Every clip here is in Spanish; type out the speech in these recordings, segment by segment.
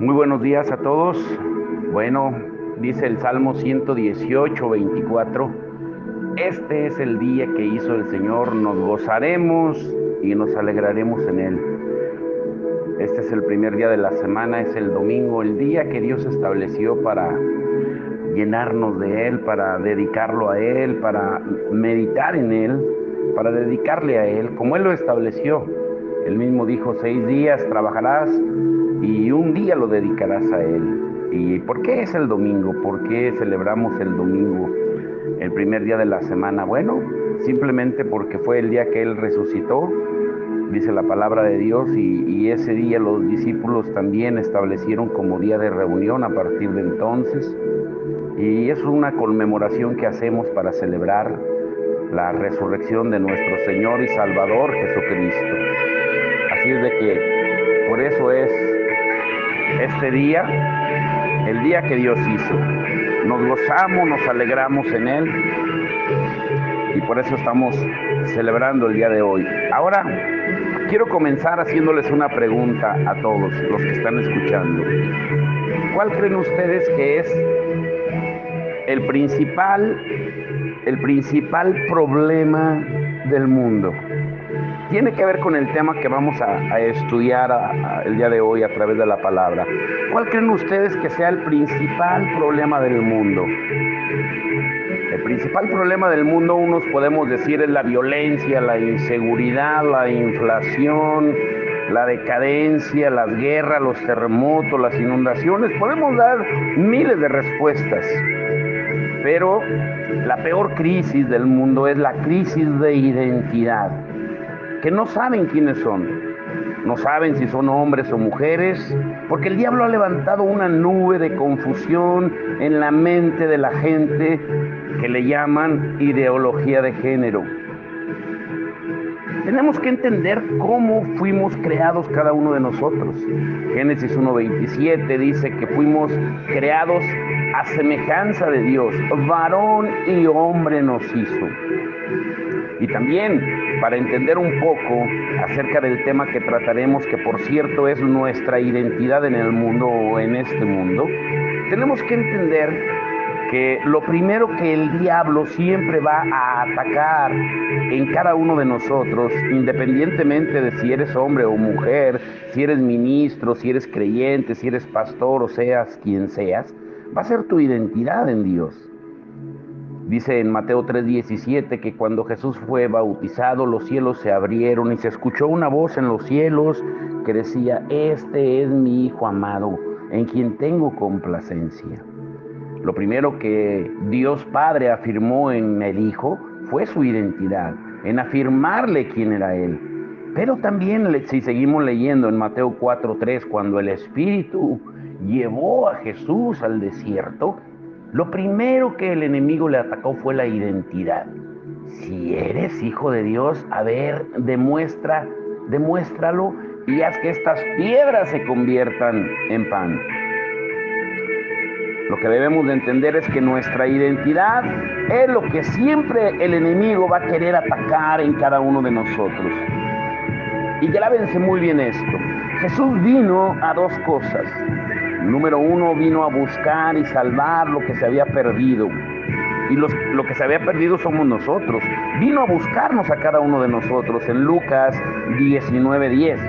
Muy buenos días a todos. Bueno, dice el Salmo 118, 24. Este es el día que hizo el Señor, nos gozaremos y nos alegraremos en él. Este es el primer día de la semana, es el domingo, el día que Dios estableció para llenarnos de él, para dedicarlo a él, para meditar en él, para dedicarle a él, como él lo estableció. Él mismo dijo, 6 días trabajarás y un día lo dedicarás a él. ¿Y por qué es el domingo? ¿Por qué celebramos el domingo, el primer día de la semana? Bueno, simplemente porque fue el día que él resucitó, dice la palabra de Dios, y ese día los discípulos también establecieron como día de reunión a partir de entonces. Y es una conmemoración que hacemos para celebrar la resurrección de nuestro Señor y Salvador Jesucristo. Así es de que por eso es este día, el día que Dios hizo. Nos gozamos, nos alegramos en él y por eso estamos celebrando el día de hoy. Ahora quiero comenzar haciéndoles una pregunta a todos los que están escuchando. ¿Cuál creen ustedes que es el principal problema del mundo? Tiene que ver con el tema que vamos a estudiar el día de hoy a través de la palabra. ¿Cuál creen ustedes que sea el principal problema del mundo? El principal problema del mundo, unos podemos decir, es la violencia, la inseguridad, la inflación, la decadencia, las guerras, los terremotos, las inundaciones. Podemos dar miles de respuestas, pero la peor crisis del mundo es la crisis de identidad, que no saben quiénes son, no saben si son hombres o mujeres, porque el diablo ha levantado una nube de confusión en la mente de la gente que le llaman ideología de género. Tenemos que entender cómo fuimos creados cada uno de nosotros. Génesis 1:27 dice que fuimos creados a semejanza de Dios, varón y hombre nos hizo. Y también, para entender un poco acerca del tema que trataremos, que por cierto es nuestra identidad en el mundo o en este mundo, tenemos que entender que lo primero que el diablo siempre va a atacar en cada uno de nosotros, independientemente de si eres hombre o mujer, si eres ministro, si eres creyente, si eres pastor o seas quien seas, va a ser tu identidad en Dios. Dice en Mateo 3:17 que cuando Jesús fue bautizado, los cielos se abrieron y se escuchó una voz en los cielos que decía, este es mi Hijo amado, en quien tengo complacencia. Lo primero que Dios Padre afirmó en el Hijo fue su identidad, en afirmarle quién era Él. Pero también, si seguimos leyendo en Mateo 4:3, cuando el Espíritu llevó a Jesús al desierto, lo primero que el enemigo le atacó fue la identidad. Si eres hijo de Dios, a ver, demuéstralo y haz que estas piedras se conviertan en pan. Lo que debemos de entender es que nuestra identidad es lo que siempre el enemigo va a querer atacar en cada uno de nosotros. Y grábense muy bien esto. Jesús vino a dos cosas. Número 1, vino a buscar y salvar lo que se había perdido. Y lo que se había perdido somos nosotros. Vino a buscarnos a cada uno de nosotros en Lucas 19:10.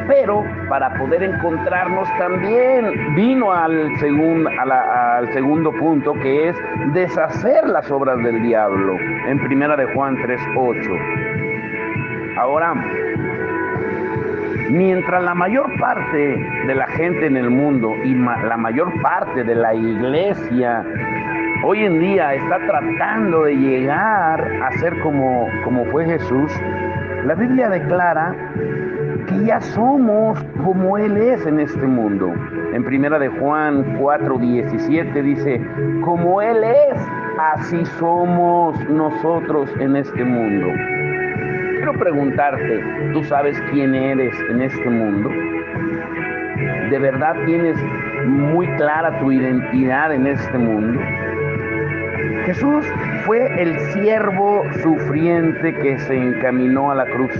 Pero para poder encontrarnos también vino al segundo punto, que es deshacer las obras del diablo, en Primera de Juan 3:8. Ahora, mientras la mayor parte de la gente en el mundo y la mayor parte de la iglesia hoy en día está tratando de llegar a ser como fue Jesús, la Biblia declara que ya somos como Él es en este mundo. En Primera de Juan 4:17 dice, como Él es, así somos nosotros en este mundo. Quiero preguntarte, ¿tú sabes quién eres en este mundo? ¿De verdad tienes muy clara tu identidad en este mundo? Jesús fue el siervo sufriente que se encaminó a la cruz.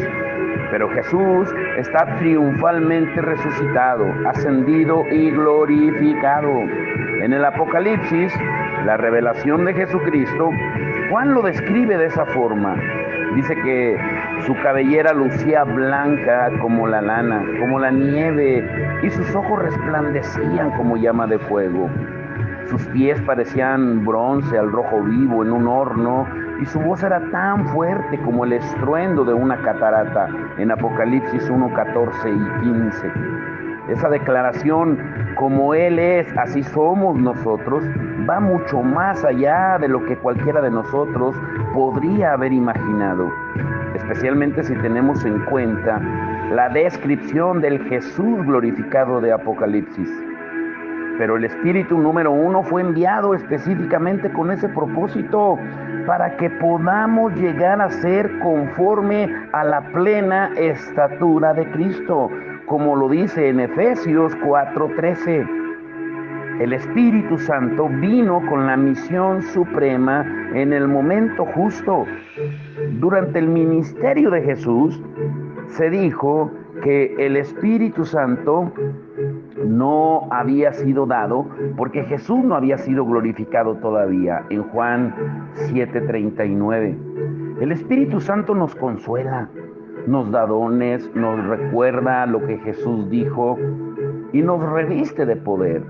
Pero Jesús está triunfalmente resucitado, ascendido y glorificado. En el Apocalipsis, la revelación de Jesucristo, Juan lo describe de esa forma. Dice que su cabellera lucía blanca como la lana, como la nieve, y sus ojos resplandecían como llama de fuego. Sus pies parecían bronce al rojo vivo en un horno, y su voz era tan fuerte como el estruendo de una catarata, en Apocalipsis 1, 14 y 15. Esa declaración, como Él es, así somos nosotros, va mucho más allá de lo que cualquiera de nosotros podría haber imaginado, especialmente si tenemos en cuenta la descripción del Jesús glorificado de Apocalipsis. Pero el Espíritu número 1 fue enviado específicamente con ese propósito, para que podamos llegar a ser conforme a la plena estatura de Cristo, como lo dice en Efesios 4:13. El Espíritu Santo vino con la misión suprema en el momento justo. Durante el ministerio de Jesús se dijo que el Espíritu Santo no había sido dado porque Jesús no había sido glorificado todavía, en Juan 7:39. El Espíritu Santo nos consuela, nos da dones, nos recuerda lo que Jesús dijo y nos reviste de poder.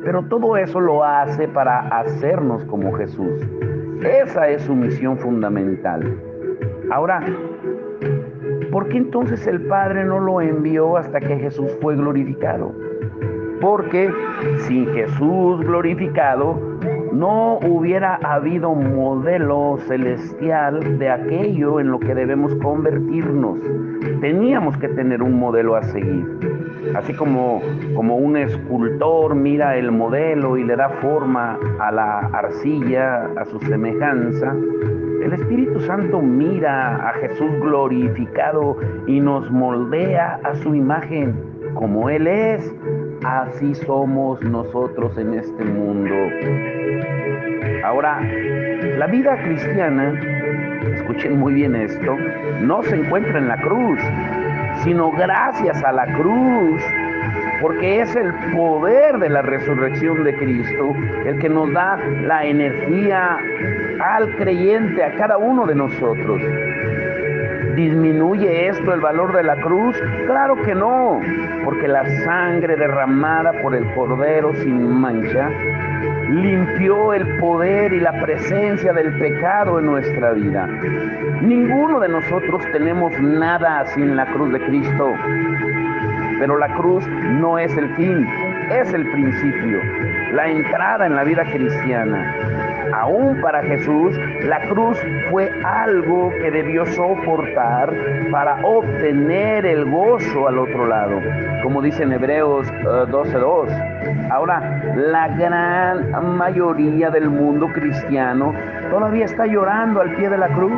Pero todo eso lo hace para hacernos como Jesús. Esa es su misión fundamental. Ahora, ¿por qué entonces el Padre no lo envió hasta que Jesús fue glorificado? Porque sin Jesús glorificado no hubiera habido modelo celestial de aquello en lo que debemos convertirnos. Teníamos que tener un modelo a seguir. Así como un escultor mira el modelo y le da forma a la arcilla, a su semejanza, el Espíritu Santo mira a Jesús glorificado y nos moldea a su imagen. Como Él es, así somos nosotros en este mundo. Ahora, la vida cristiana, escuchen muy bien esto, no se encuentra en la cruz, sino gracias a la cruz, porque es el poder de la resurrección de Cristo el que nos da la energía al creyente, a cada uno de nosotros. ¿Disminuye esto el valor de la cruz? Claro que no, porque la sangre derramada por el Cordero sin mancha limpió el poder y la presencia del pecado en nuestra vida. Ninguno de nosotros tenemos nada sin la cruz de Cristo, pero la cruz no es el fin, es el principio, la entrada en la vida cristiana. Aún para Jesús, la cruz fue algo que debió soportar para obtener el gozo al otro lado, como dice en Hebreos 12:2. Ahora, la gran mayoría del mundo cristiano todavía está llorando al pie de la cruz.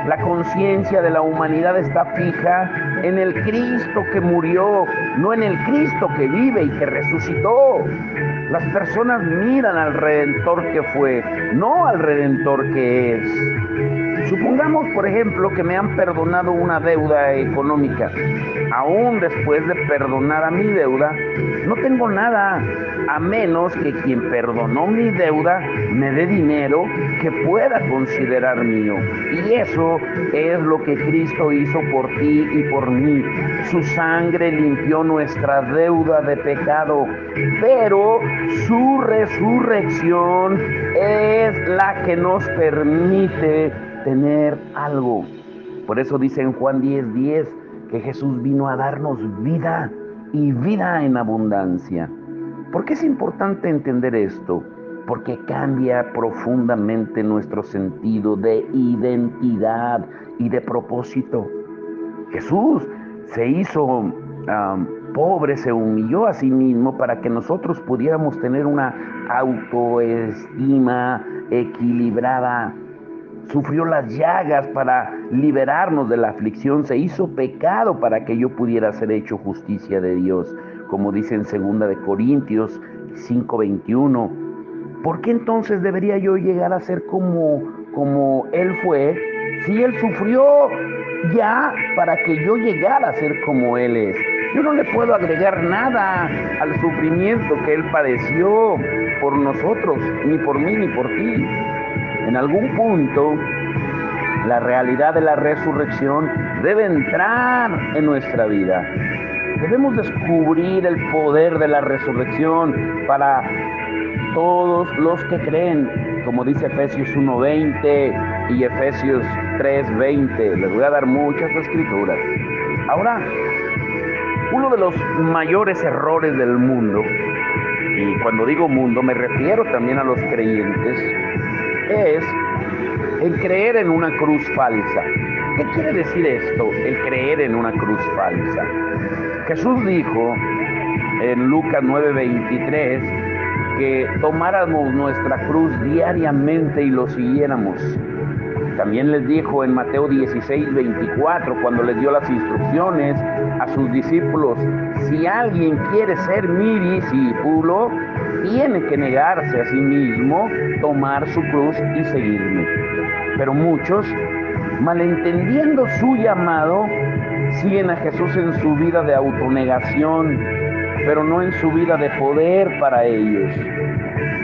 La conciencia de la humanidad está fija en el Cristo que murió, no en el Cristo que vive y que resucitó. Las personas miran al Redentor que fue, no al Redentor que es. Supongamos, por ejemplo, que me han perdonado una deuda económica. Aún después de perdonar a mi deuda, no tengo nada, a menos que quien perdonó mi deuda me dé dinero que pueda considerar mío. Y eso es lo que Cristo hizo por ti y por mí. Su sangre limpió nuestra deuda de pecado, pero su resurrección es la que nos permite tener algo. Por eso dice en Juan 10:10 que Jesús vino a darnos vida y vida en abundancia. ¿Por qué es importante entender esto? Porque cambia profundamente nuestro sentido de identidad y de propósito. Jesús se hizo pobre, se humilló a sí mismo para que nosotros pudiéramos tener una autoestima equilibrada. Sufrió las llagas para liberarnos de la aflicción, se hizo pecado para que yo pudiera ser hecho justicia de Dios, como dice en 2 Corintios 5:21. ¿Por qué entonces debería yo llegar a ser como Él fue, Si Él sufrió ya para que yo llegara a ser como Él es. Yo no le puedo agregar nada al sufrimiento que Él padeció por nosotros, ni por mí, ni por ti. En algún punto, la realidad de la resurrección debe entrar en nuestra vida. Debemos descubrir el poder de la resurrección para todos los que creen, como dice Efesios 1:20 y Efesios 3:20. Les voy a dar muchas escrituras. Ahora, uno de los mayores errores del mundo, y cuando digo mundo me refiero también a los creyentes, es el creer en una cruz falsa. ¿Qué quiere decir esto, el creer en una cruz falsa? Jesús dijo en Lucas 9:23 que tomáramos nuestra cruz diariamente y lo siguiéramos. También les dijo en Mateo 16:24, cuando les dio las instrucciones a sus discípulos: si alguien quiere ser mi discípulo, tiene que negarse a sí mismo, tomar su cruz y seguirme. Pero muchos, malentendiendo su llamado, siguen a Jesús en su vida de autonegación, pero no en su vida de poder para ellos.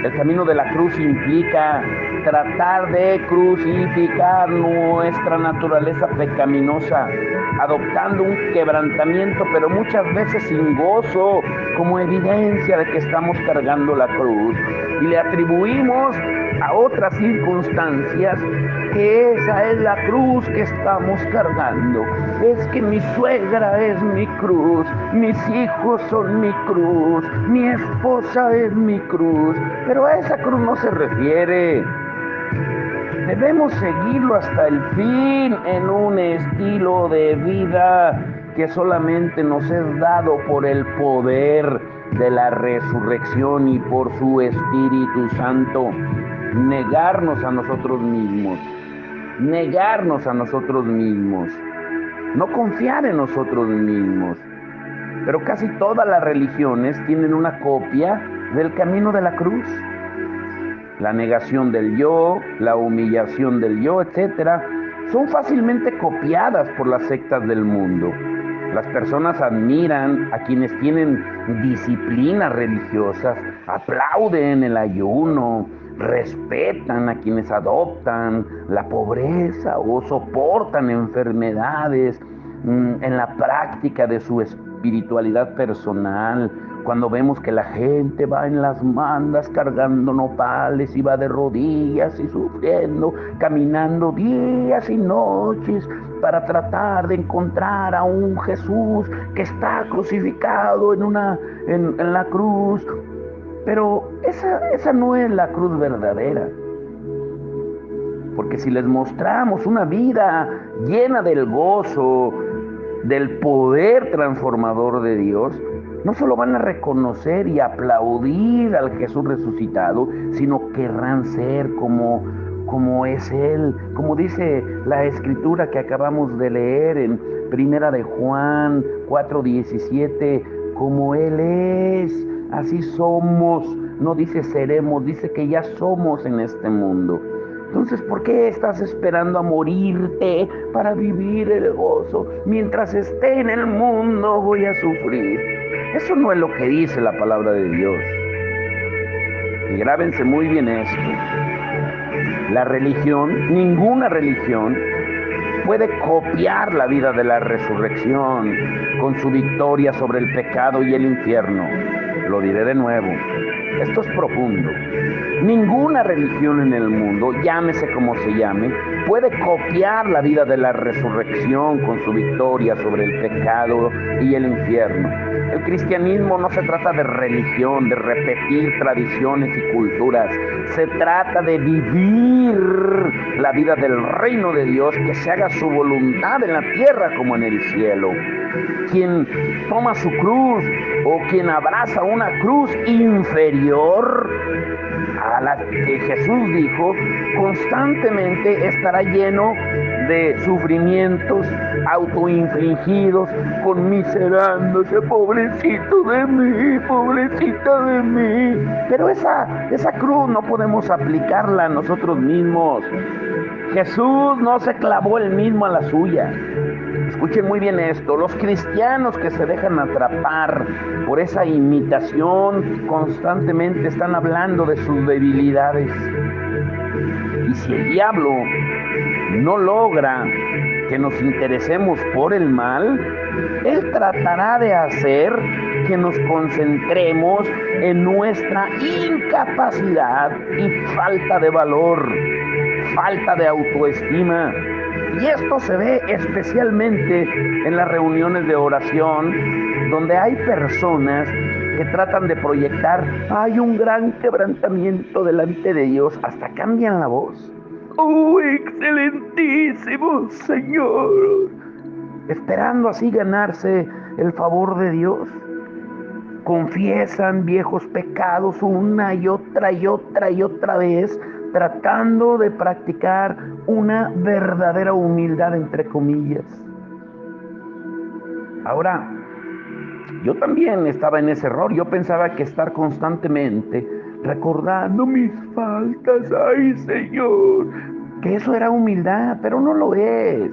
El camino de la cruz implica tratar de crucificar nuestra naturaleza pecaminosa, adoptando un quebrantamiento, pero muchas veces sin gozo, como evidencia de que estamos cargando la cruz. Y le atribuimos a otras circunstancias que esa es la cruz que estamos cargando. Es que mi suegra es mi cruz, mis hijos son mi cruz, mi esposa es mi cruz, pero a esa cruz no se refiere. Debemos seguirlo hasta el fin en un estilo de vida que solamente nos es dado por el poder de la resurrección y por su Espíritu Santo. Negarnos a nosotros mismos, no confiar en nosotros mismos. Pero casi todas las religiones tienen una copia del camino de la cruz. La negación del yo, la humillación del yo, etcétera, son fácilmente copiadas por las sectas del mundo. Las personas admiran a quienes tienen disciplinas religiosas, aplauden el ayuno, respetan a quienes adoptan la pobreza o soportan enfermedades en la práctica de su espiritualidad personal. Cuando vemos que la gente va en las mandas cargando nopales y va de rodillas y sufriendo, caminando días y noches para tratar de encontrar a un Jesús que está crucificado en la cruz. Pero esa no es la cruz verdadera. Porque si les mostramos una vida llena del gozo, del poder transformador de Dios, no solo van a reconocer y aplaudir al Jesús resucitado, sino querrán ser como es Él, como dice la escritura que acabamos de leer en Primera de Juan 4:17, como Él es, así somos. No dice seremos, dice que ya somos en este mundo. Entonces, ¿por qué estás esperando a morirte para vivir el gozo? Mientras esté en el mundo voy a sufrir. Eso no es lo que dice la palabra de Dios. Y grábense muy bien esto. La religión, ninguna religión, puede copiar la vida de la resurrección con su victoria sobre el pecado y el infierno. Lo diré de nuevo. Esto es profundo. Ninguna religión en el mundo, llámese como se llame, puede copiar la vida de la resurrección con su victoria sobre el pecado y el infierno. El cristianismo no se trata de religión, de repetir tradiciones y culturas. Se trata de vivir la vida del reino de Dios, que se haga su voluntad en la tierra como en el cielo. Quien toma su cruz o quien abraza una cruz inferior a la que Jesús dijo, constantemente estará lleno de sufrimientos autoinfligidos, conmiserándose, pobrecito de mí, pobrecita de mí. Pero esa cruz no podemos aplicarla a nosotros mismos. Jesús no se clavó él mismo a la suya. Escuchen muy bien esto, los cristianos que se dejan atrapar por esa imitación constantemente están hablando de sus debilidades. Y si el diablo no logra que nos interesemos por el mal, él tratará de hacer que nos concentremos en nuestra incapacidad y falta de valor, falta de autoestima. Y esto se ve especialmente en las reuniones de oración, donde hay personas que tratan de proyectar, hay un gran quebrantamiento delante de Dios, hasta cambian la voz. ¡Oh, excelentísimo Señor! Esperando así ganarse el favor de Dios. Confiesan viejos pecados una y otra y otra y otra vez, tratando de practicar una verdadera humildad, entre comillas. Ahora, yo también estaba en ese error. Yo pensaba que estar constantemente recordando mis faltas, ¡ay, Señor!, que eso era humildad, pero no lo es.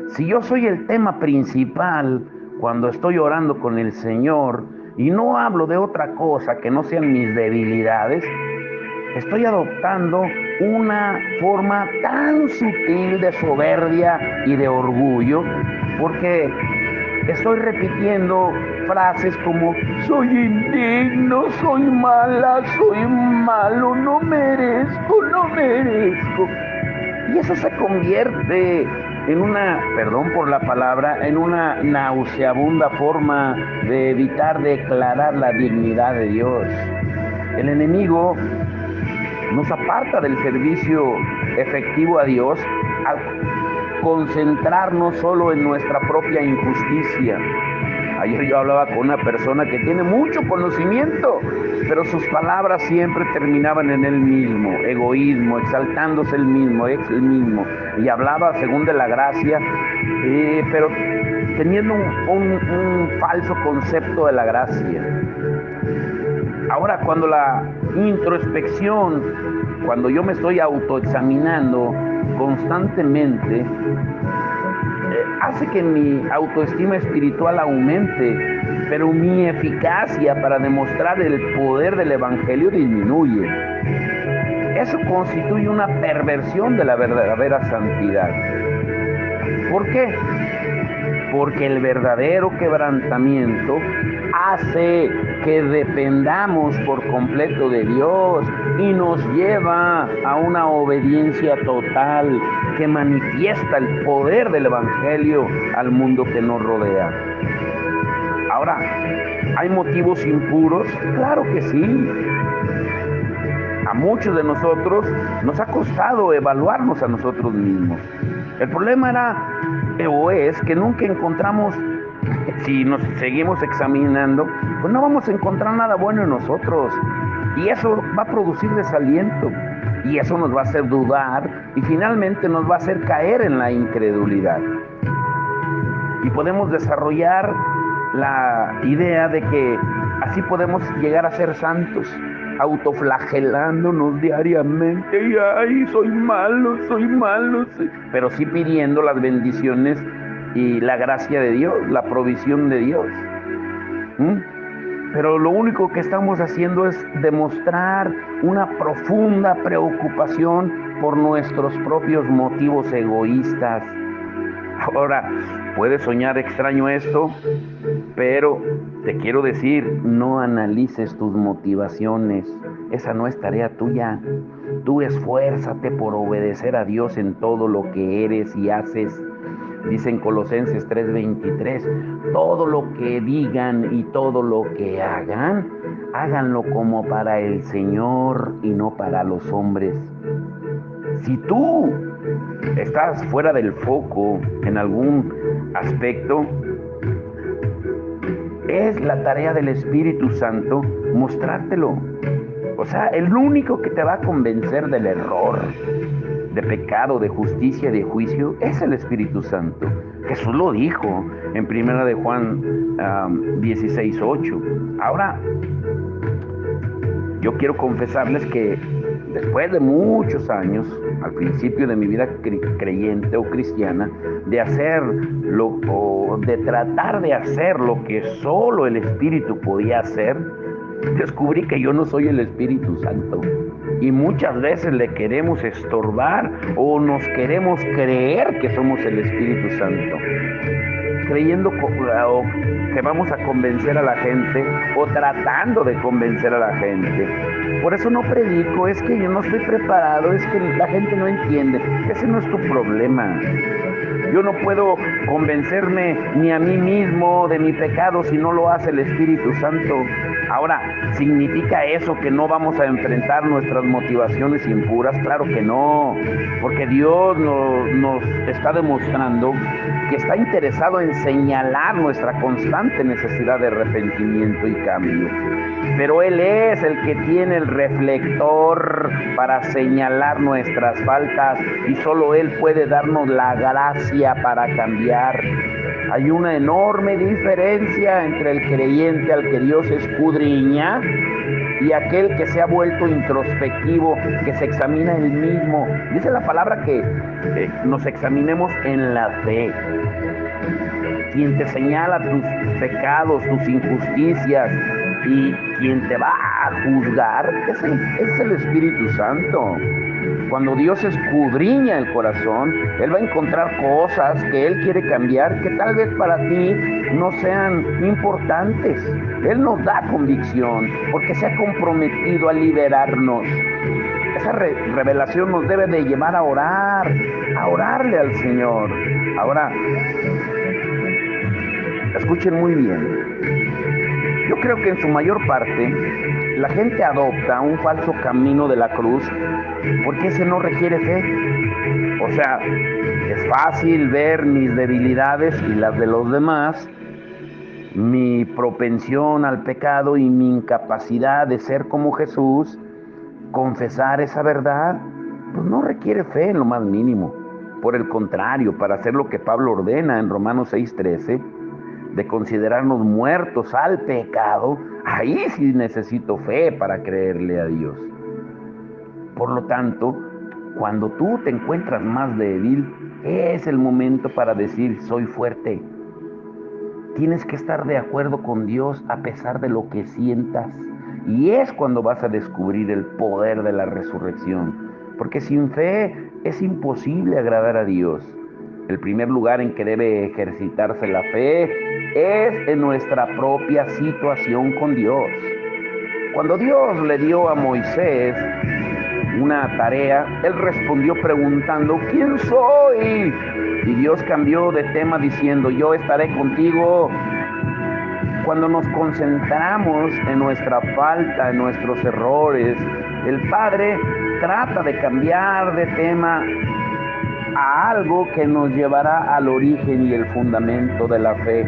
Si yo soy el tema principal cuando estoy orando con el Señor y no hablo de otra cosa que no sean mis debilidades, estoy adoptando una forma tan sutil de soberbia y de orgullo, porque estoy repitiendo frases como: soy indigno, soy mala, soy malo, no merezco. Y eso se convierte en una, perdón por la palabra, en una nauseabunda forma de evitar declarar la dignidad de Dios. El enemigo nos aparta del servicio efectivo a Dios al concentrarnos solo en nuestra propia injusticia. Ayer yo hablaba con una persona que tiene mucho conocimiento, pero sus palabras siempre terminaban en él mismo, egoísmo, exaltándose él mismo, y hablaba según de la gracia, pero teniendo un falso concepto de la gracia. Ahora, cuando la introspección, cuando yo me estoy autoexaminando constantemente, hace que mi autoestima espiritual aumente, pero mi eficacia para demostrar el poder del Evangelio disminuye. Eso constituye una perversión de la verdadera santidad. ¿Por qué? Porque el verdadero quebrantamiento hace que dependamos por completo de Dios y nos lleva a una obediencia total que manifiesta el poder del Evangelio al mundo que nos rodea. Ahora, ¿hay motivos impuros? Claro que sí. A muchos de nosotros nos ha costado evaluarnos a nosotros mismos. El problema es que nunca encontramos, si nos seguimos examinando, pues no vamos a encontrar nada bueno en nosotros. Y eso va a producir desaliento. Y eso nos va a hacer dudar y finalmente nos va a hacer caer en la incredulidad. Y podemos desarrollar la idea de que así podemos llegar a ser santos, autoflagelándonos diariamente. Y ay, soy malo, pero sí pidiendo las bendiciones y la gracia de Dios, la provisión de Dios. Pero lo único que estamos haciendo es demostrar una profunda preocupación por nuestros propios motivos egoístas. Ahora, puede soñar extraño esto, pero te quiero decir, no analices tus motivaciones. Esa no es tarea tuya. Tú esfuérzate por obedecer a Dios en todo lo que eres y haces. Dice en Colosenses 3:23, todo lo que digan y todo lo que hagan, háganlo como para el Señor y no para los hombres. Si tú estás fuera del foco en algún aspecto, es la tarea del Espíritu Santo mostrártelo. O sea, el único que te va a convencer del error, de pecado, de justicia, de juicio, es el Espíritu Santo. Jesús lo dijo en 1 de Juan 16:8. Ahora, yo quiero confesarles que después de muchos años, al principio de mi vida creyente o cristiana, de tratar de hacer lo que solo el Espíritu podía hacer, descubrí que yo no soy el Espíritu Santo. Y muchas veces le queremos estorbar o nos queremos creer que somos el Espíritu Santo, creyendo que vamos a convencer a la gente o tratando de convencer a la gente. Por eso no predico, es que yo no estoy preparado, es que la gente no entiende. Ese no es tu problema. Yo no puedo convencerme ni a mí mismo de mi pecado si no lo hace el Espíritu Santo. Ahora, ¿significa eso que no vamos a enfrentar nuestras motivaciones impuras? Claro que no, porque Dios nos está demostrando que está interesado en señalar nuestra constante necesidad de arrepentimiento y cambio. Pero Él es el que tiene el reflector para señalar nuestras faltas y solo Él puede darnos la gracia para cambiar. Hay una enorme diferencia entre el creyente al que Dios escudriña y aquel que se ha vuelto introspectivo, que se examina él mismo. Dice la palabra que nos examinemos en la fe. Quien te señala tus pecados, tus injusticias, y quien te va a juzgar es el Espíritu Santo. Cuando Dios escudriña el corazón, Él va a encontrar cosas que Él quiere cambiar que tal vez para ti no sean importantes. Él nos da convicción porque se ha comprometido a liberarnos. Esa revelación nos debe de llevar a orarle al Señor. Ahora, escuchen muy bien. Yo creo que en su mayor parte la gente adopta un falso camino de la cruz porque ese no requiere fe. O sea, es fácil ver mis debilidades y las de los demás, mi propensión al pecado y mi incapacidad de ser como Jesús, confesar esa verdad, pues no requiere fe en lo más mínimo. Por el contrario, para hacer lo que Pablo ordena en Romanos 6:13, de considerarnos muertos al pecado, ahí sí necesito fe para creerle a Dios. Por lo tanto, cuando tú te encuentras más débil, es el momento para decir, soy fuerte. Tienes que estar de acuerdo con Dios a pesar de lo que sientas. Y es cuando vas a descubrir el poder de la resurrección. Porque sin fe es imposible agradar a Dios. El primer lugar en que debe ejercitarse la fe es en nuestra propia situación con Dios. Cuando Dios le dio a Moisés una tarea, él respondió preguntando, ¿quién soy? Y Dios cambió de tema diciendo, yo estaré contigo. Cuando nos concentramos en nuestra falta, en nuestros errores, el Padre trata de cambiar de tema a algo que nos llevará al origen y el fundamento de la fe.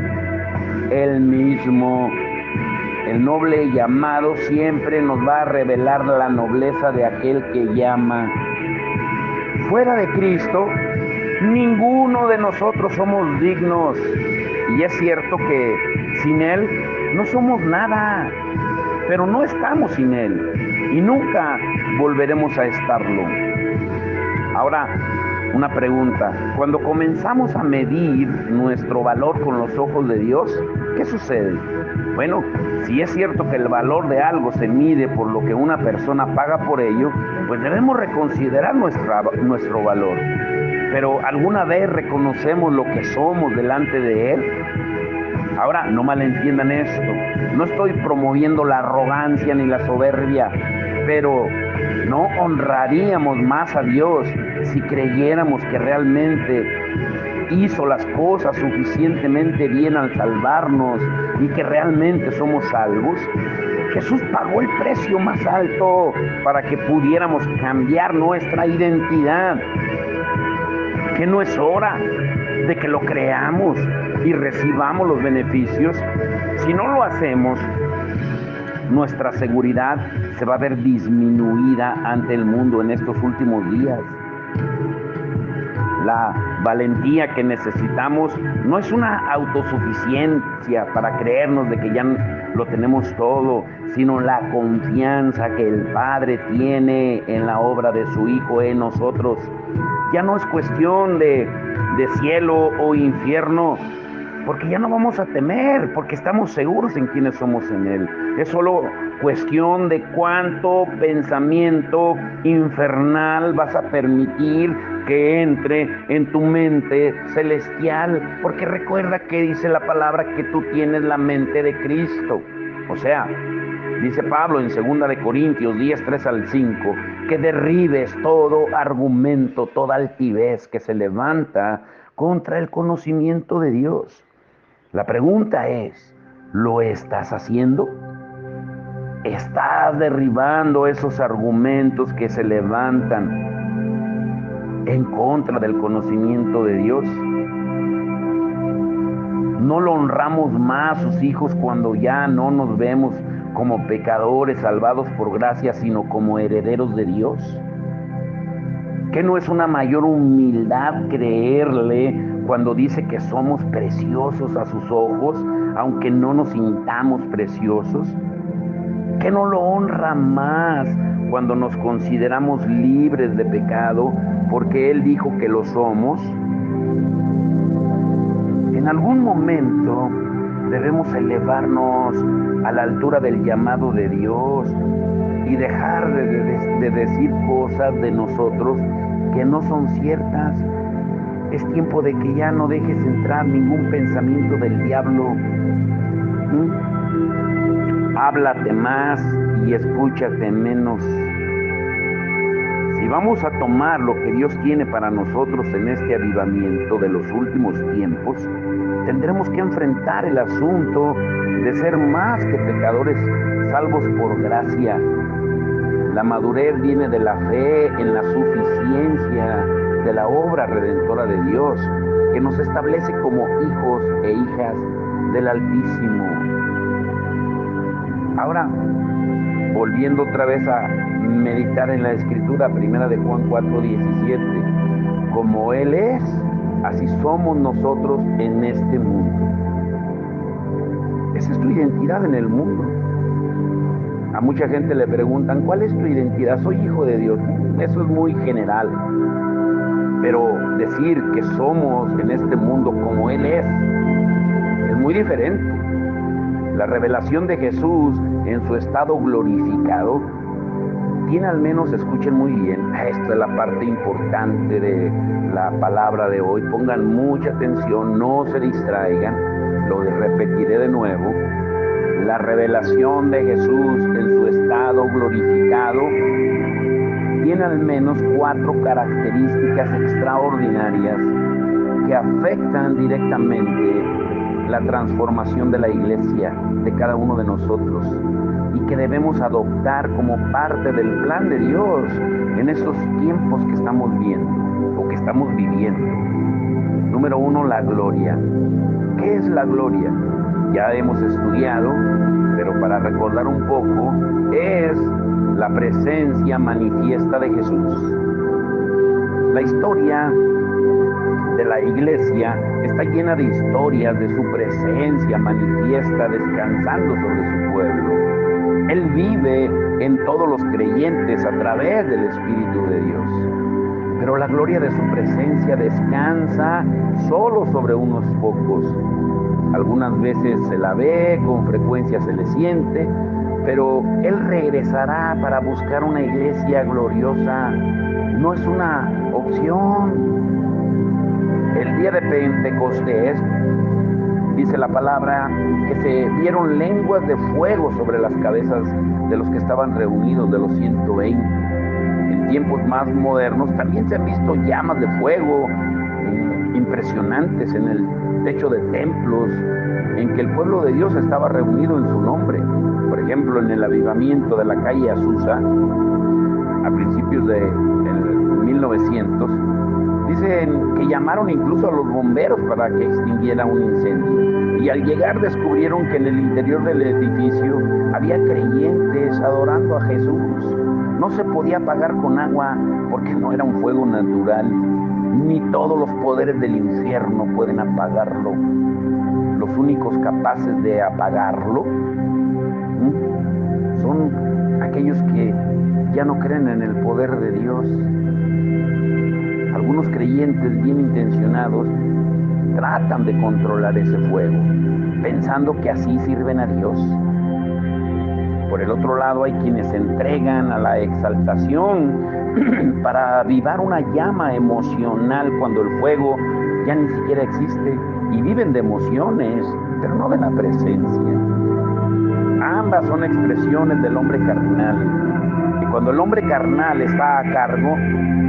Él mismo, el noble llamado, siempre nos va a revelar la nobleza de aquel que llama. Fuera de Cristo, ninguno de nosotros somos dignos. Y es cierto que sin Él no somos nada, pero no estamos sin Él y nunca volveremos a estarlo. Ahora, una pregunta. Cuando comenzamos a medir nuestro valor con los ojos de Dios, ¿qué sucede? Bueno, si es cierto que el valor de algo se mide por lo que una persona paga por ello, pues debemos reconsiderar nuestro valor. Pero ¿alguna vez reconocemos lo que somos delante de Él? Ahora, no malentiendan esto. No estoy promoviendo la arrogancia ni la soberbia, pero no honraríamos más a Dios si creyéramos que realmente hizo las cosas suficientemente bien al salvarnos y que realmente somos salvos. Jesús pagó el precio más alto para que pudiéramos cambiar nuestra identidad. ¿Que no es hora de que lo creamos y recibamos los beneficios? Si no lo hacemos, nuestra seguridad se va a ver disminuida ante el mundo en estos últimos días. La valentía que necesitamos no es una autosuficiencia para creernos de que ya lo tenemos todo, sino la confianza que el Padre tiene en la obra de su Hijo en nosotros. Ya no es cuestión de cielo o infierno, porque ya no vamos a temer, porque estamos seguros en quiénes somos en Él. Es solo cuestión de cuánto pensamiento infernal vas a permitir que entre en tu mente celestial, porque recuerda que dice la palabra que tú tienes la mente de Cristo. O sea, dice Pablo en 2 de Corintios 10, 3 al 5, que derribes todo argumento, toda altivez que se levanta contra el conocimiento de Dios. La pregunta es, ¿lo estás haciendo? ¿Estás derribando esos argumentos que se levantan en contra del conocimiento de Dios? ¿No lo honramos más sus hijos cuando ya no nos vemos como pecadores salvados por gracia, sino como herederos de Dios? ¿Qué no es una mayor humildad creerle cuando dice que somos preciosos a sus ojos, aunque no nos sintamos preciosos? ¿Qué no lo honra más cuando nos consideramos libres de pecado, porque Él dijo que lo somos? En algún momento debemos elevarnos a la altura del llamado de Dios y dejar de decir cosas de nosotros que no son ciertas. Es tiempo de que ya no dejes entrar ningún pensamiento del diablo. Háblate más y escúchate menos. Si vamos a tomar lo que Dios tiene para nosotros en este avivamiento de los últimos tiempos, tendremos que enfrentar el asunto de ser más que pecadores salvos por gracia. La madurez viene de la fe en la suficiencia de la obra redentora de Dios, que nos establece como hijos e hijas del Altísimo. Ahora, volviendo otra vez a meditar en la Escritura, 1 de Juan 4:17, como Él es, así somos nosotros en este mundo. Esa es tu identidad en el mundo. A mucha gente le preguntan, ¿cuál es tu identidad? Soy hijo de Dios. Eso es muy general. Pero decir que somos en este mundo como Él es muy diferente. La revelación de Jesús en su estado glorificado tiene, al menos, escuchen muy bien, esta es la parte importante de la palabra de hoy, pongan mucha atención, no se distraigan, lo repetiré de nuevo. La revelación de Jesús en su estado glorificado tiene al menos 4 características extraordinarias que afectan directamente la transformación de la iglesia, de cada uno de nosotros, y que debemos adoptar como parte del plan de Dios en esos tiempos que estamos viendo o que estamos viviendo. Número 1, la gloria. ¿Qué es la gloria? Ya hemos estudiado, pero para recordar un poco, es la presencia manifiesta de Jesús. La historia de la iglesia está llena de historias de su presencia manifiesta descansando sobre su pueblo. Él vive en todos los creyentes a través del Espíritu de Dios. Pero la gloria de su presencia descansa solo sobre unos pocos. Algunas veces se la ve, con frecuencia se le siente, pero Él regresará para buscar una iglesia gloriosa. No es una opción. El día de Pentecostés, dice la palabra, que se vieron lenguas de fuego sobre las cabezas de los que estaban reunidos, de los 120. En tiempos más modernos también se han visto llamas de fuego impresionantes en el techo de templos, en que el pueblo de Dios estaba reunido en su nombre. Por ejemplo, en el avivamiento de la calle Azusa, a principios de 1900, dicen que llamaron incluso a los bomberos para que extinguiera un incendio. Y al llegar descubrieron que en el interior del edificio había creyentes adorando a Jesús. No se podía apagar con agua porque no era un fuego natural. ni todos los poderes del infierno pueden apagarlo. Los únicos capaces de apagarlo son aquellos que ya no creen en el poder de Dios. Algunos creyentes bien intencionados tratan de controlar ese fuego, pensando que así sirven a Dios. Por el otro lado, hay quienes se entregan a la exaltación para avivar una llama emocional cuando el fuego ya ni siquiera existe, y viven de emociones, pero no de la presencia. Ambas son expresiones del hombre carnal. Y cuando el hombre carnal está a cargo,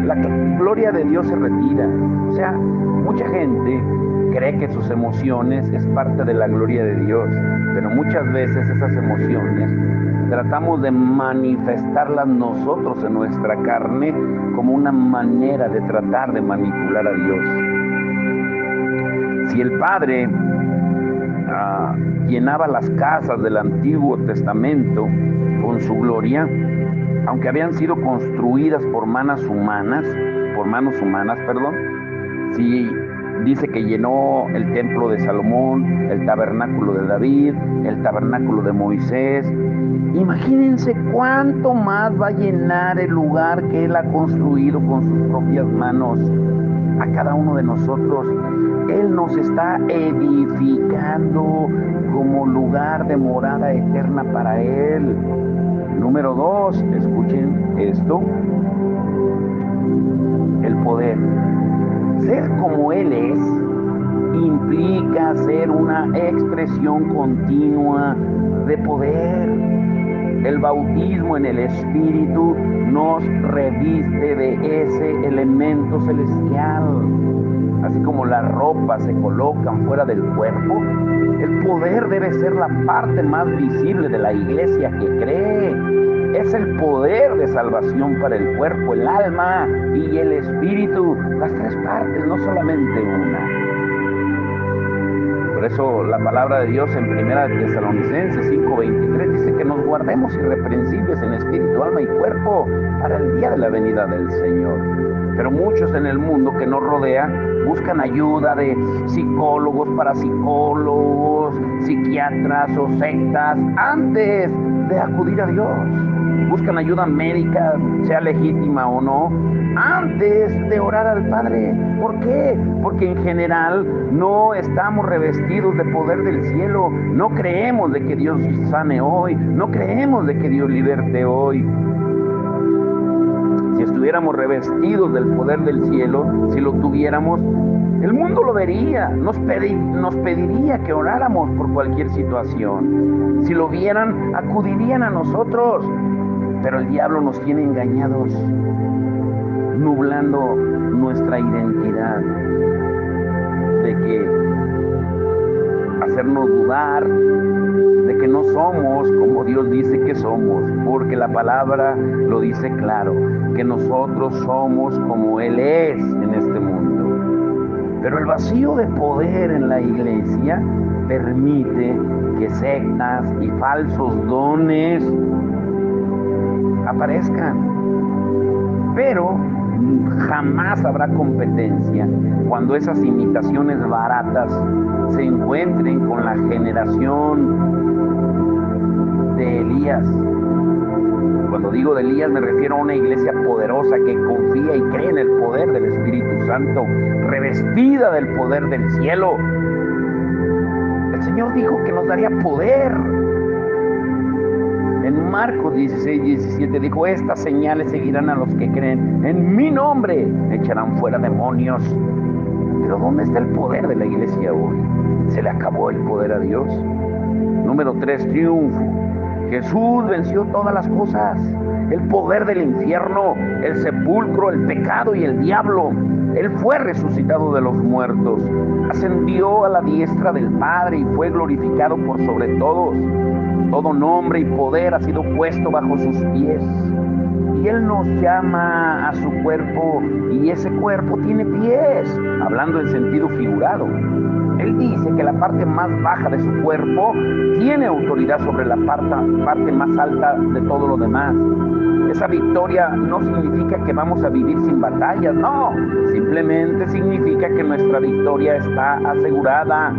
la gloria de Dios se retira. O sea, mucha gente cree que sus emociones es parte de la gloria de Dios, pero muchas veces esas emociones tratamos de manifestarlas nosotros en nuestra carne como una manera de tratar de manipular a Dios. Si el Padre llenaba las casas del Antiguo Testamento con su gloria, aunque habían sido construidas por manos humanas, si dice que llenó el templo de Salomón, el tabernáculo de David, el tabernáculo de Moisés, imagínense cuánto más va a llenar el lugar que Él ha construido con sus propias manos a cada uno de nosotros. Él nos está edificando como lugar de morada eterna para Él. Número 2, escuchen esto, el poder. Ser como Él es implica ser una expresión continua de poder. El bautismo en el Espíritu nos reviste de ese elemento celestial. Así como las ropas se colocan fuera del cuerpo, el poder debe ser la parte más visible de la iglesia que cree. Es el poder de salvación para el cuerpo, el alma y el espíritu, las tres partes, no solamente una. Por eso la palabra de Dios en 1 Tesalonicenses 5:23 dice que nos guardemos irreprensibles en espíritu, alma y cuerpo para el día de la venida del Señor. Pero muchos en el mundo que nos rodea buscan ayuda de psicólogos, parapsicólogos, psiquiatras o sectas antes de acudir a Dios. Buscan ayuda médica, sea legítima o no, antes de orar al Padre. ¿Por qué? Porque en general no estamos revestidos de poder del cielo. No creemos de que Dios sane hoy, no creemos de que Dios liberte hoy. Si estuviéramos revestidos del poder del cielo, si lo tuviéramos, el mundo lo vería, nos pediría que oráramos por cualquier situación. Si lo vieran, acudirían a nosotros. Pero el diablo nos tiene engañados, nublando nuestra identidad, de que hacernos dudar de que no somos como Dios dice que somos, porque la palabra lo dice claro, que nosotros somos como Él es en este mundo. Pero el vacío de poder en la iglesia permite que sectas y falsos dones aparezcan, pero jamás habrá competencia cuando esas imitaciones baratas se encuentren con la generación de Elías. Cuando digo de Elías me refiero a una iglesia poderosa que confía y cree en el poder del Espíritu Santo, revestida del poder del cielo. El Señor dijo que nos daría poder. En Marcos 16:17 dijo: estas señales seguirán a los que creen. En mi nombre echarán fuera demonios. Pero ¿dónde está el poder de la iglesia hoy? ¿Se le acabó el poder a Dios? Número 3, triunfo. Jesús venció todas las cosas. El poder del infierno, el sepulcro, el pecado y el diablo. Él fue resucitado de los muertos. Ascendió a la diestra del Padre y fue glorificado por sobre todos. Todo nombre y poder ha sido puesto bajo sus pies. Y Él nos llama a su cuerpo, y ese cuerpo tiene pies, hablando en sentido figurado. Él dice que la parte más baja de su cuerpo tiene autoridad sobre la parte más alta de todo lo demás. Esa victoria no significa que vamos a vivir sin batallas, no. Simplemente significa que nuestra victoria está asegurada.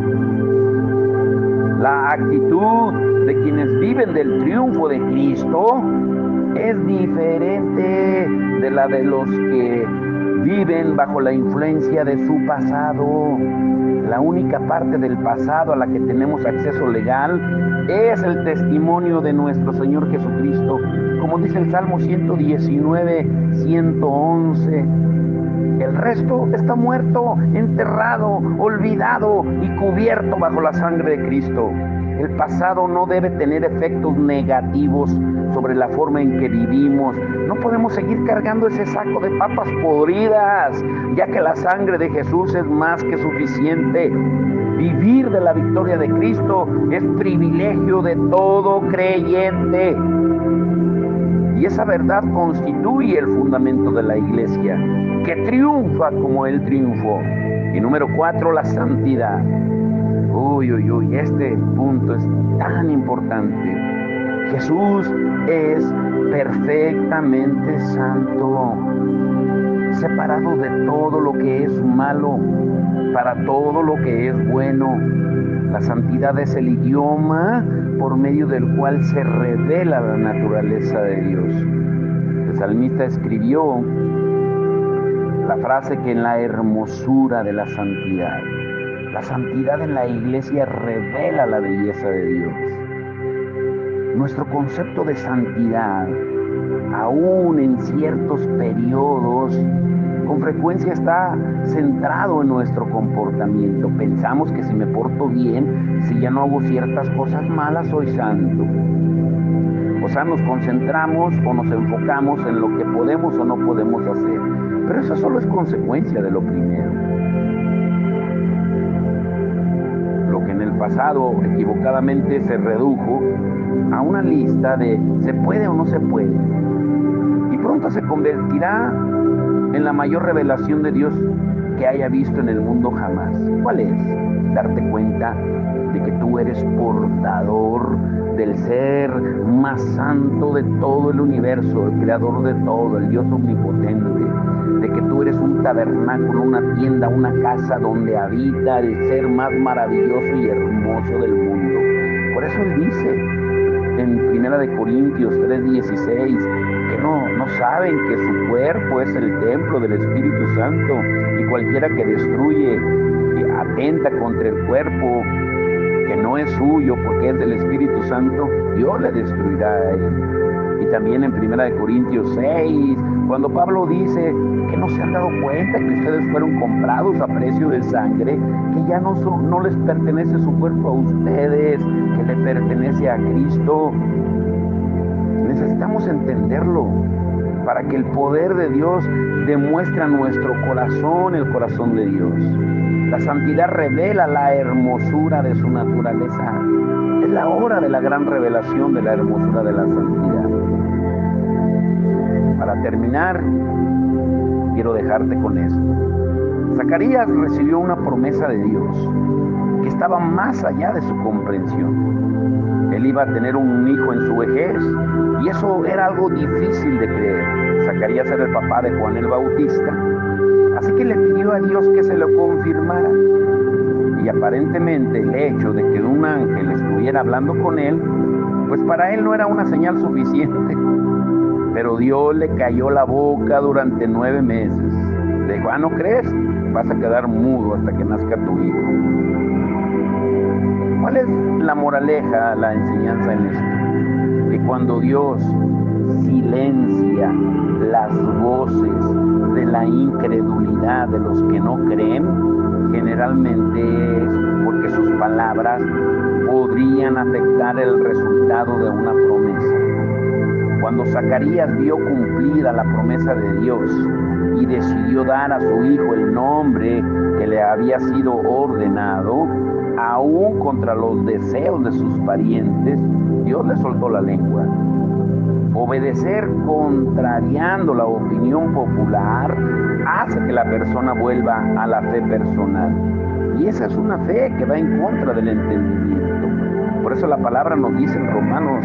La actitud de quienes viven del triunfo de Cristo es diferente de la de los que viven bajo la influencia de su pasado. La única parte del pasado a la que tenemos acceso legal es el testimonio de nuestro Señor Jesucristo. Como dice el Salmo 119, 111. El resto está muerto, enterrado, olvidado y cubierto bajo la sangre de Cristo. El pasado no debe tener efectos negativos sobre la forma en que vivimos. No podemos seguir cargando ese saco de papas podridas, ya que la sangre de Jesús es más que suficiente. Vivir de la victoria de Cristo es privilegio de todo creyente. Y esa verdad constituye el fundamento de la iglesia, que triunfa como Él triunfó. Y número 4, la santidad. Este punto es tan importante. Jesús es perfectamente santo, separado de todo lo que es malo, para todo lo que es bueno. La santidad es el idioma por medio del cual se revela la naturaleza de Dios. El salmista escribió la frase que en la hermosura de la santidad. La santidad en la iglesia revela la belleza de Dios. Nuestro concepto de santidad, aún en ciertos periodos, con frecuencia está centrado en nuestro comportamiento. Pensamos que si me porto bien, si ya no hago ciertas cosas malas, soy santo. O sea, nos concentramos o nos enfocamos en lo que podemos o no podemos hacer. Pero eso solo es consecuencia de lo primero. Lo que en el pasado equivocadamente se redujo a una lista de se puede o no se puede. Y pronto se convertirá en la mayor revelación de Dios que haya visto en el mundo jamás. ¿Cuál es? Darte cuenta de que tú eres portador del ser más santo de todo el universo, el creador de todo, el Dios omnipotente, de que tú eres un tabernáculo, una tienda, una casa donde habita el ser más maravilloso y hermoso del mundo. Por eso Él dice en 1 Corintios 3:16 que no saben que su cuerpo es el templo del Espíritu Santo, y cualquiera que destruye y atenta contra el cuerpo que no es suyo porque es del Espíritu Santo, Dios le destruirá a él. Y también en 1 Corintios 6, cuando Pablo dice que no se han dado cuenta que ustedes fueron comprados a precio de sangre, que ya no les pertenece su cuerpo a ustedes, que le pertenece a Cristo. Necesitamos entenderlo para que el poder de Dios demuestre a nuestro corazón el corazón de Dios. La santidad revela la hermosura de su naturaleza. Es la hora de la gran revelación de la hermosura de la santidad. Para terminar, quiero dejarte con esto. Zacarías recibió una promesa de Dios que estaba más allá de su comprensión. Él iba a tener un hijo en su vejez, y eso era algo difícil de creer. Zacarías era el papá de Juan el Bautista, así que le pidió a Dios que se lo confirmara. Y aparentemente el hecho de que un ángel estuviera hablando con él, pues para él no era una señal suficiente. Pero Dios le cayó la boca durante 9 meses. Le dijo, ¿no crees? Vas a quedar mudo hasta que nazca tu hijo. ¿Cuál es la moraleja, la enseñanza en esto? Que cuando Dios silencia las voces de la incredulidad de los que no creen, generalmente es porque sus palabras podrían afectar el resultado de una promesa. Cuando Zacarías vio cumplida la promesa de Dios y decidió dar a su hijo el nombre que le había sido ordenado, aún contra los deseos de sus parientes, Dios le soltó la lengua. Obedecer contrariando la opinión popular hace que la persona vuelva a la fe personal. Y esa es una fe que va en contra del entendimiento. Por eso la palabra nos dice en Romanos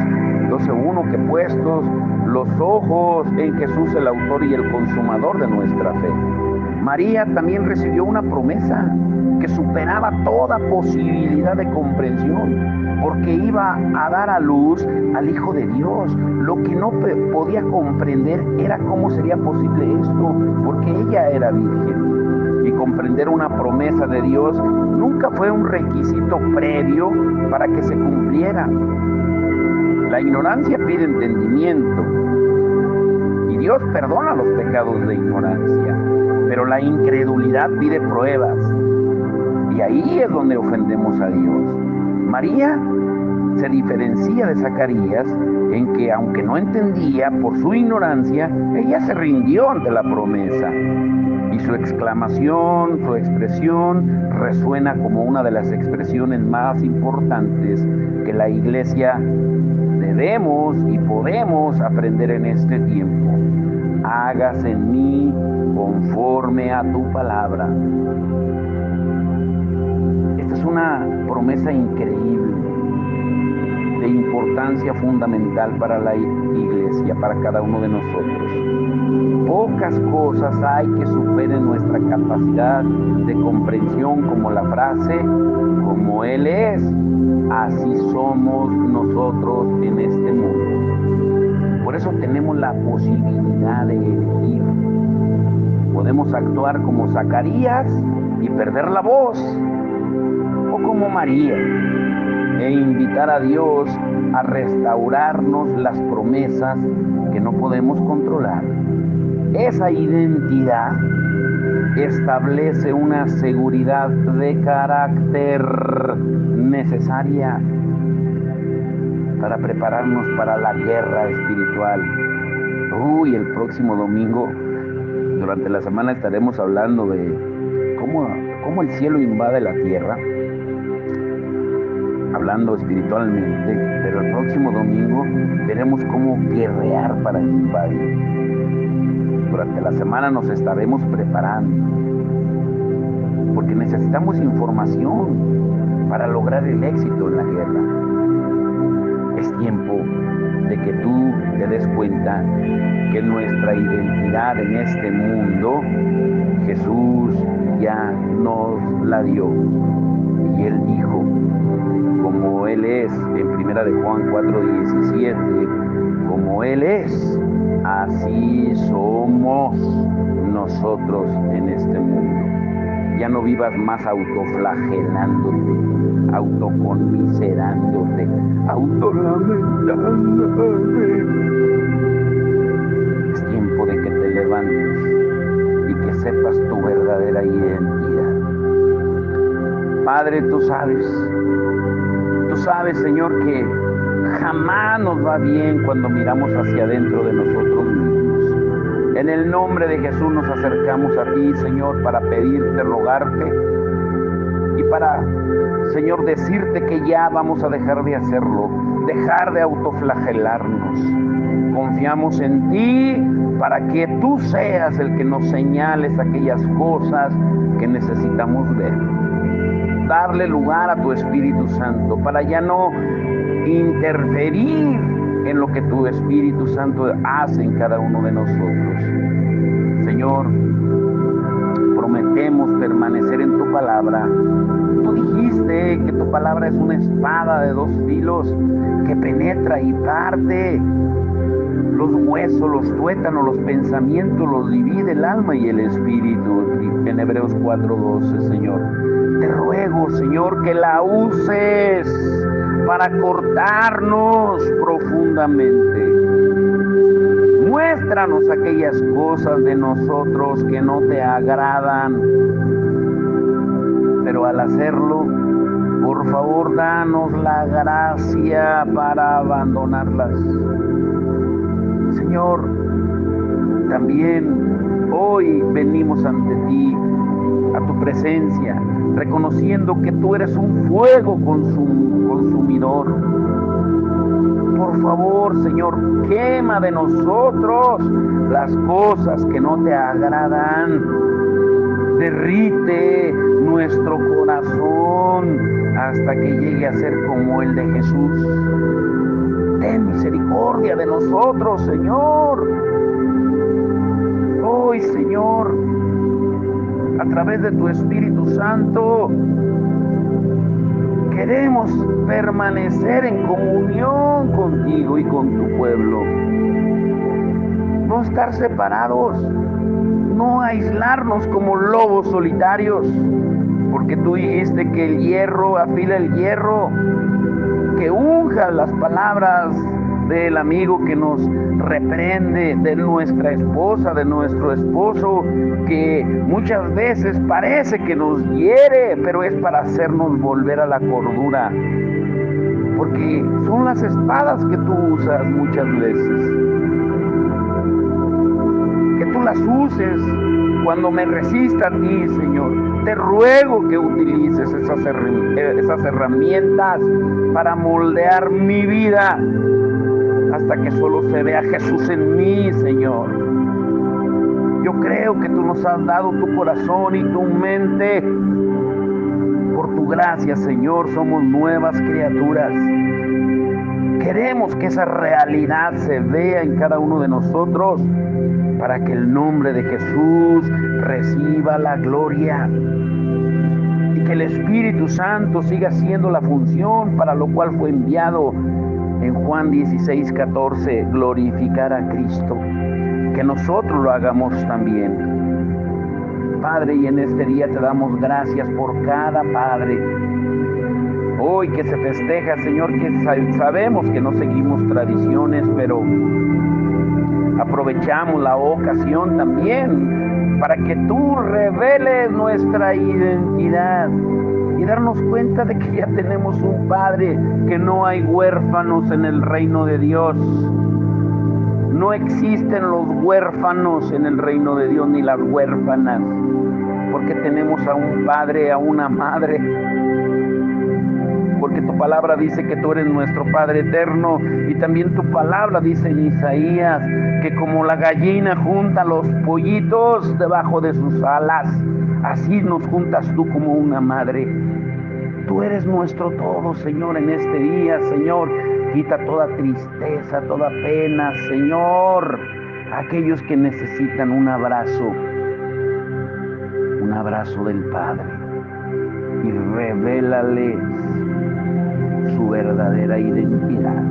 12:1 que puestos los ojos en Jesús, el autor y el consumador de nuestra fe. María también recibió una promesa que superaba toda posibilidad de comprensión, porque iba a dar a luz al Hijo de Dios. Lo que no podía comprender era cómo sería posible esto, porque ella era virgen. Y comprender una promesa de Dios nunca fue un requisito previo para que se cumpliera. La ignorancia pide entendimiento, y Dios perdona los pecados de ignorancia, pero la incredulidad pide pruebas, y ahí es donde ofendemos a Dios. María se diferencia de Zacarías en que, aunque no entendía por su ignorancia, ella se rindió ante la promesa. Y su exclamación, su expresión, resuena como una de las expresiones más importantes que la Iglesia debemos y podemos aprender en este tiempo. Hágase en mí conforme a tu palabra. Esta es una promesa increíble, de importancia fundamental para la Iglesia, para cada uno de nosotros. Pocas cosas hay que superen nuestra capacidad de comprensión, como la frase, como Él es, así somos nosotros en este mundo. Por eso tenemos la posibilidad de elegir. Podemos actuar como Zacarías y perder la voz, o como María, e invitar a Dios a restaurarnos las promesas que no podemos controlar. Esa identidad establece una seguridad de carácter necesaria para prepararnos para la guerra espiritual. El próximo domingo, durante la semana, estaremos hablando de cómo el cielo invade la tierra, hablando espiritualmente, pero el próximo domingo veremos cómo guerrear para invadir. Durante la semana nos estaremos preparando, porque necesitamos información para lograr el éxito en la guerra. Es tiempo de que tú te des cuenta que nuestra identidad en este mundo, Jesús ya nos la dio. Y Él dijo, como Él es, en 1 de Juan 4:17, como Él es, así somos nosotros en este mundo. Ya no vivas más autoflagelándote, autoconmiserándote, autolamentándote. Es tiempo de que te levantes y que sepas tu verdadera identidad. Padre, tú sabes, Señor, que jamás nos va bien cuando miramos hacia adentro de nosotros mismos. En el nombre de Jesús nos acercamos a ti, Señor, para pedirte, rogarte y para, Señor, decirte que ya vamos a dejar de hacerlo, dejar de autoflagelarnos. Confiamos en ti para que tú seas el que nos señales aquellas cosas que necesitamos ver. Darle lugar a tu Espíritu Santo para ya no interferir en lo que tu Espíritu Santo hace en cada uno de nosotros. Señor, prometemos permanecer en tu palabra. Tú dijiste que tu palabra es una espada de dos filos que penetra y parte los huesos, los tuétanos, los pensamientos, los divide el alma y el espíritu. En Hebreos 4:12, Señor. Te ruego, Señor, que la uses para cortarnos profundamente. Muéstranos aquellas cosas de nosotros que no te agradan, pero al hacerlo, por favor, danos la gracia para abandonarlas. Señor, también hoy venimos ante ti, a tu presencia, reconociendo que tú eres un fuego consumidor. Por Por favor, Señor, quema de nosotros las cosas que no te agradan. Derrite nuestro corazón hasta que llegue a ser como el de Jesús. Ten misericordia de nosotros, Señor. Hoy, Señor, a través de tu Espíritu Santo, queremos permanecer en comunión contigo y con tu pueblo. No estar separados, no aislarnos como lobos solitarios, porque tú dijiste que el hierro afila el hierro, que unja las palabras del amigo que nos reprende, de nuestra esposa, de nuestro esposo, que muchas veces parece que nos hiere, pero es para hacernos volver a la cordura, porque son las espadas que tú usas muchas veces. Que tú las uses cuando me resista a ti, Señor. Te ruego que utilices esas herramientas para moldear mi vida hasta que solo se vea Jesús en mí, Señor. Yo creo que tú nos has dado tu corazón y tu mente. Por tu gracia, Señor, somos nuevas criaturas. Queremos que esa realidad se vea en cada uno de nosotros para que el nombre de Jesús reciba la gloria y que el Espíritu Santo siga haciendo la función para lo cual fue enviado en Juan 16:14, glorificar a Cristo, que nosotros lo hagamos también. Padre, y en este día te damos gracias por cada padre. Hoy que se festeja, Señor, que sabemos que no seguimos tradiciones, pero aprovechamos la ocasión también para que tú reveles nuestra identidad y darnos cuenta de que ya tenemos un Padre, que no hay huérfanos en el reino de Dios. No existen los huérfanos en el reino de Dios, ni las huérfanas, porque tenemos a un Padre, a una Madre. Porque tu palabra dice que tú eres nuestro Padre eterno, y también tu palabra dice en Isaías que como la gallina junta los pollitos debajo de sus alas, así nos juntas tú como una madre. Tú eres nuestro todo, Señor, en este día, Señor. Quita toda tristeza, toda pena, Señor. Aquellos que necesitan un abrazo del Padre, y revélales su verdadera identidad.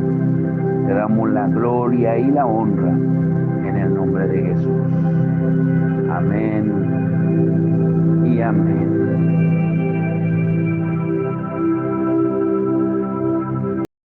Te damos la gloria y la honra en el nombre de Jesús. Amén.